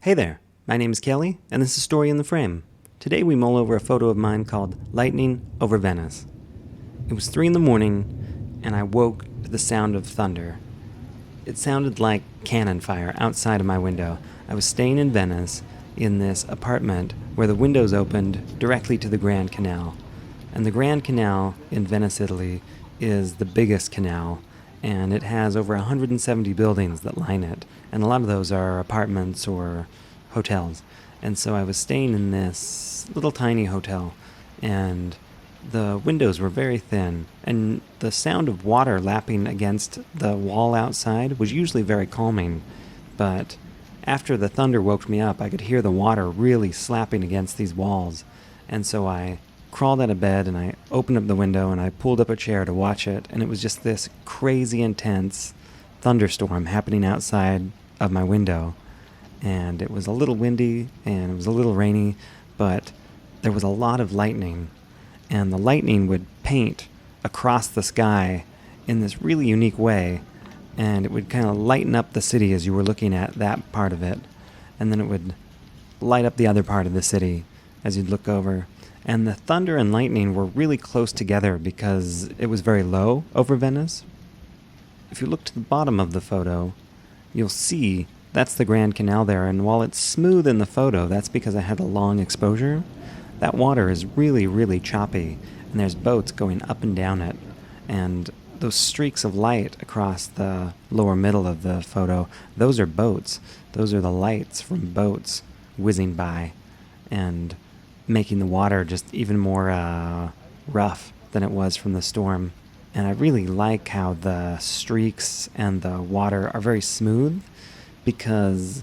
Hey there, my name is Kelly, and this is Story in the Frame. Today we mull over a photo of mine called Lightning Over Venice. It was 3 in the morning, and I woke to the sound of thunder. It sounded like cannon fire outside of my window. I was staying in Venice, in this apartment where the windows opened directly to the Grand Canal. And the Grand Canal in Venice, Italy, is the biggest canal, and it has over 170 buildings that line it, and a lot of those are apartments or hotels. And so I was staying in this little tiny hotel, and the windows were very thin, and the sound of water lapping against the wall outside was usually very calming, but after the thunder woke me up, I could hear the water really slapping against these walls, and so I crawled out of bed and I opened up the window and I pulled up a chair to watch it, and it was just this crazy intense thunderstorm happening outside of my window. And it was a little windy and it was a little rainy, but there was a lot of lightning, and the lightning would paint across the sky in this really unique way, and it would kind of lighten up the city as you were looking at that part of it, and then it would light up the other part of the city as you'd look over. And the thunder and lightning were really close together because it was very low over Venice. If you look to the bottom of the photo, you'll see that's the Grand Canal there, and while it's smooth in the photo, that's because I had a long exposure. That water is really, really choppy, and there's boats going up and down it. And those streaks of light across the lower middle of the photo, those are boats. Those are the lights from boats whizzing by and making the water just even more rough than it was from the storm. And I really like how the streaks and the water are very smooth, because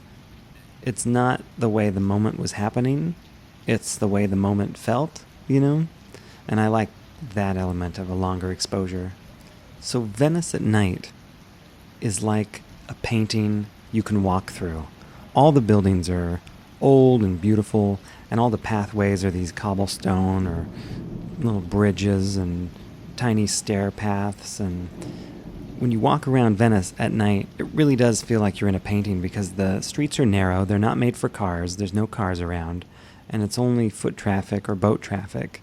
it's not the way the moment was happening, it's the way the moment felt, you know? And I like that element of a longer exposure. So Venice at night is like a painting you can walk through. All the buildings are old and beautiful, and all the pathways are these cobblestone or little bridges and tiny stair paths. And when you walk around Venice at night, it really does feel like you're in a painting, because the streets are narrow, they're not made for cars, there's no cars around, and it's only foot traffic or boat traffic.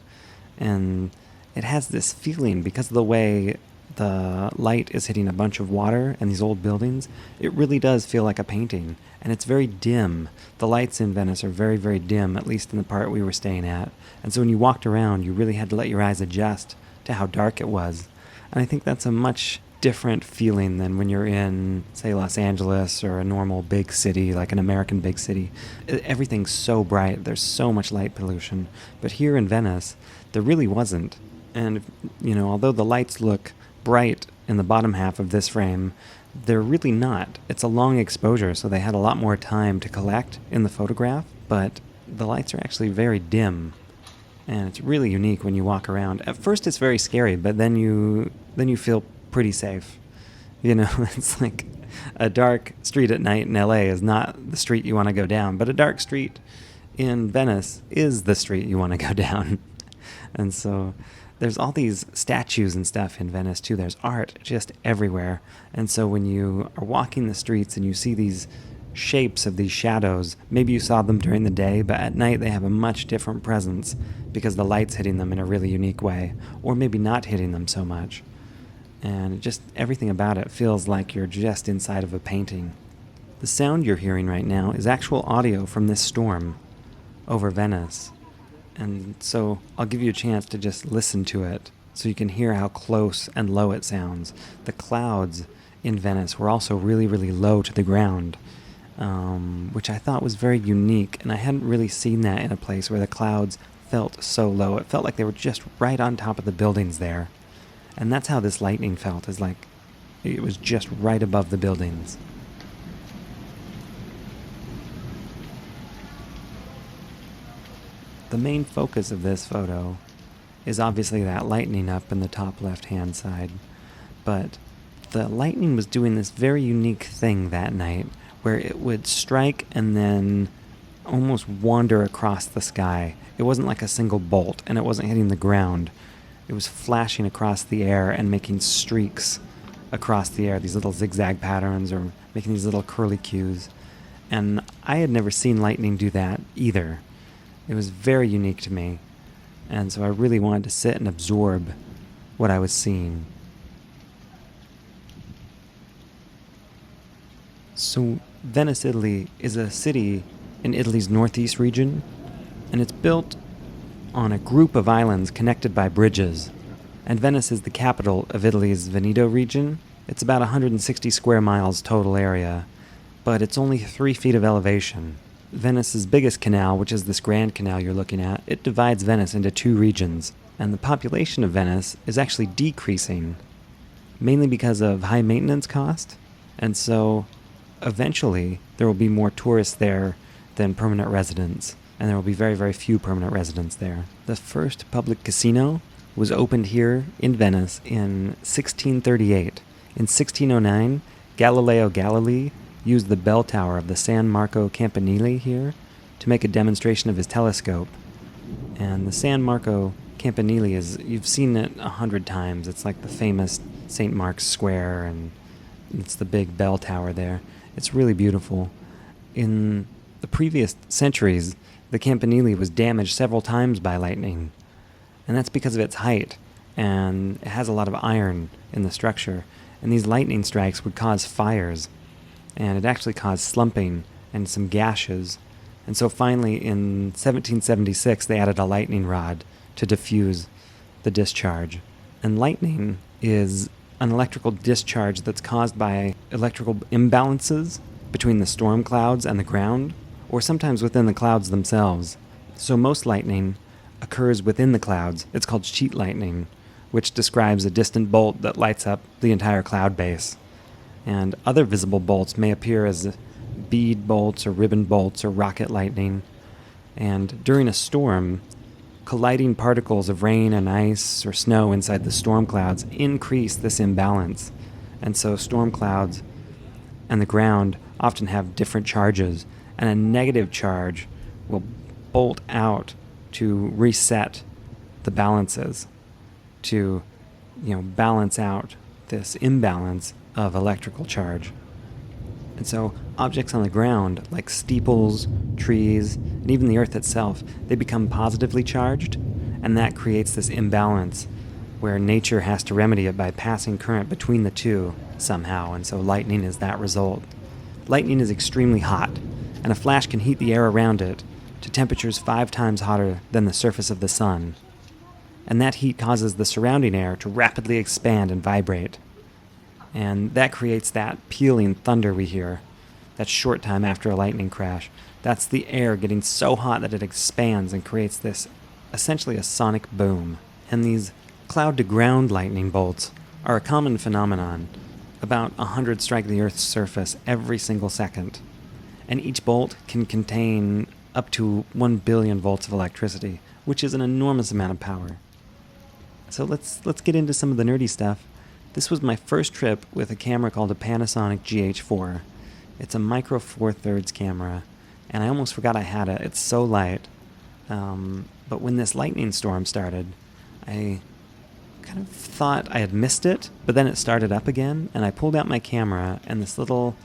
And it has this feeling, because of the way the light is hitting a bunch of water and these old buildings, it really does feel like a painting. And it's very dim. The lights in Venice are very, very dim, at least in the part we were staying at. And so when you walked around, you really had to let your eyes adjust to how dark it was. And I think that's a much different feeling than when you're in, say, Los Angeles or a normal big city, like an American big city. Everything's so bright, there's so much light pollution. But here in Venice, there really wasn't. And, although the lights look bright in the bottom half of this frame, they're really not. It's a long exposure, so they had a lot more time to collect in the photograph, but the lights are actually very dim, and it's really unique when you walk around. At first it's very scary, but then you feel pretty safe. It's like a dark street at night in LA is not the street you want to go down, but a dark street in Venice is the street you want to go down. And so there's all these statues and stuff in Venice too. There's art just everywhere. And so when you are walking the streets and you see these shapes of these shadows, maybe you saw them during the day, but at night they have a much different presence because the light's hitting them in a really unique way, or maybe not hitting them so much. And just everything about it feels like you're just inside of a painting. The sound you're hearing right now is actual audio from this storm over Venice. And so I'll give you a chance to just listen to it so you can hear how close and low it sounds. The clouds in Venice were also really, really low to the ground, which I thought was very unique. And I hadn't really seen that in a place where the clouds felt so low. It felt like they were just right on top of the buildings there. And that's how this lightning felt, is like it was just right above the buildings. The main focus of this photo is obviously that lightning up in the top left-hand side, but the lightning was doing this very unique thing that night where it would strike and then almost wander across the sky. It wasn't like a single bolt, and it wasn't hitting the ground. It was flashing across the air and making streaks across the air, these little zigzag patterns, or making these little curly cues. And I had never seen lightning do that either. It was very unique to me. And so I really wanted to sit and absorb what I was seeing. So Venice, Italy is a city in Italy's northeast region, and it's built on a group of islands connected by bridges. And Venice is the capital of Italy's Veneto region. It's about 160 square miles total area, but it's only 3 feet of elevation. Venice's biggest canal, which is this Grand Canal you're looking at, it divides Venice into 2 regions, and the population of Venice is actually decreasing, mainly because of high maintenance cost, and so eventually there will be more tourists there than permanent residents, and there will be very, very few permanent residents there. The first public casino was opened here in Venice in 1638. In 1609, Galileo Galilei used the bell tower of the San Marco Campanile here to make a demonstration of his telescope. And the San Marco Campanile is, you've seen it 100 times. It's like the famous St. Mark's Square, and it's the big bell tower there. It's really beautiful. In the previous centuries, the Campanile was damaged several times by lightning, and that's because of its height, and it has a lot of iron in the structure, and these lightning strikes would cause fires, and it actually caused slumping and some gashes. And so finally in 1776 they added a lightning rod to diffuse the discharge. And lightning is an electrical discharge that's caused by electrical imbalances between the storm clouds and the ground, or sometimes within the clouds themselves. So most lightning occurs within the clouds. It's called sheet lightning, which describes a distant bolt that lights up the entire cloud base. And other visible bolts may appear as bead bolts or ribbon bolts or rocket lightning. And during a storm, colliding particles of rain and ice or snow inside the storm clouds increase this imbalance. And so storm clouds and the ground often have different charges, and a negative charge will bolt out to reset the balances, to balance out this imbalance of electrical charge. And so objects on the ground, like steeples, trees, and even the earth itself, they become positively charged, and that creates this imbalance where nature has to remedy it by passing current between the two somehow, and so lightning is that result. Lightning is extremely hot, and a flash can heat the air around it to temperatures 5 times hotter than the surface of the sun. And that heat causes the surrounding air to rapidly expand and vibrate. And that creates that pealing thunder we hear, that short time after a lightning crash. That's the air getting so hot that it expands and creates this, essentially a sonic boom. And these cloud-to-ground lightning bolts are a common phenomenon. About 100 strike the Earth's surface every single second. And each bolt can contain up to 1 billion volts of electricity, which is an enormous amount of power. So let's get into some of the nerdy stuff. This was my first trip with a camera called a Panasonic GH4. It's a micro 4/3 camera, and I almost forgot I had it. It's so light. But when this lightning storm started, I kind of thought I had missed it, but then it started up again, and I pulled out my camera and this little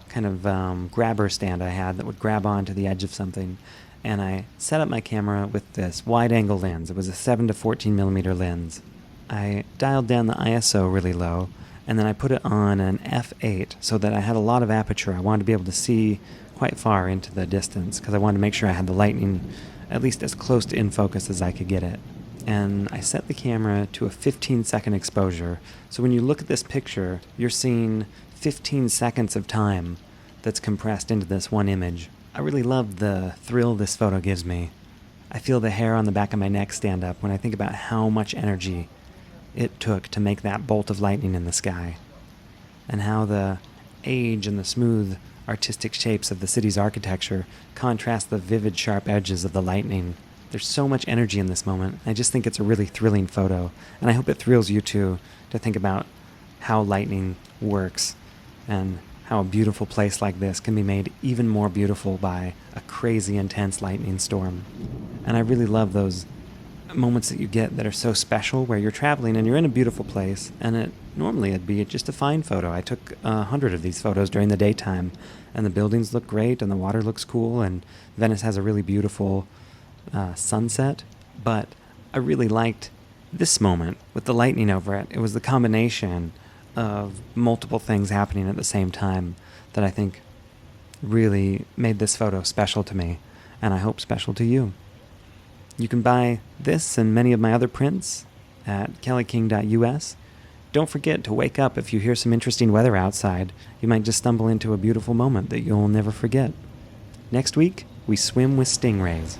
kind of grabber stand I had that would grab onto the edge of something, and I set up my camera with this wide-angle lens. It was a 7 to 14 millimeter lens. I dialed down the ISO really low, and then I put it on an f8 so that I had a lot of aperture. I wanted to be able to see quite far into the distance because I wanted to make sure I had the lightning at least as close to in focus as I could get it. And I set the camera to a 15-second exposure. So when you look at this picture, you're seeing 15 seconds of time that's compressed into this one image. I really love the thrill this photo gives me. I feel the hair on the back of my neck stand up when I think about how much energy it took to make that bolt of lightning in the sky, and how the age and the smooth artistic shapes of the city's architecture contrast the vivid sharp edges of the lightning. There's so much energy in this moment. I just think it's a really thrilling photo, and I hope it thrills you too to think about how lightning works and how a beautiful place like this can be made even more beautiful by a crazy intense lightning storm. And I really love those moments that you get that are so special where you're traveling and you're in a beautiful place, and normally it'd be just a fine photo. I took 100 of these photos during the daytime, and the buildings look great and the water looks cool, and Venice has a really beautiful sunset. But I really liked this moment with the lightning over it. It was the combination of multiple things happening at the same time that I think really made this photo special to me, and I hope special to you. You can buy this and many of my other prints at kellyking.us. Don't forget to wake up if you hear some interesting weather outside. You might just stumble into a beautiful moment that you'll never forget. Next week, we swim with stingrays.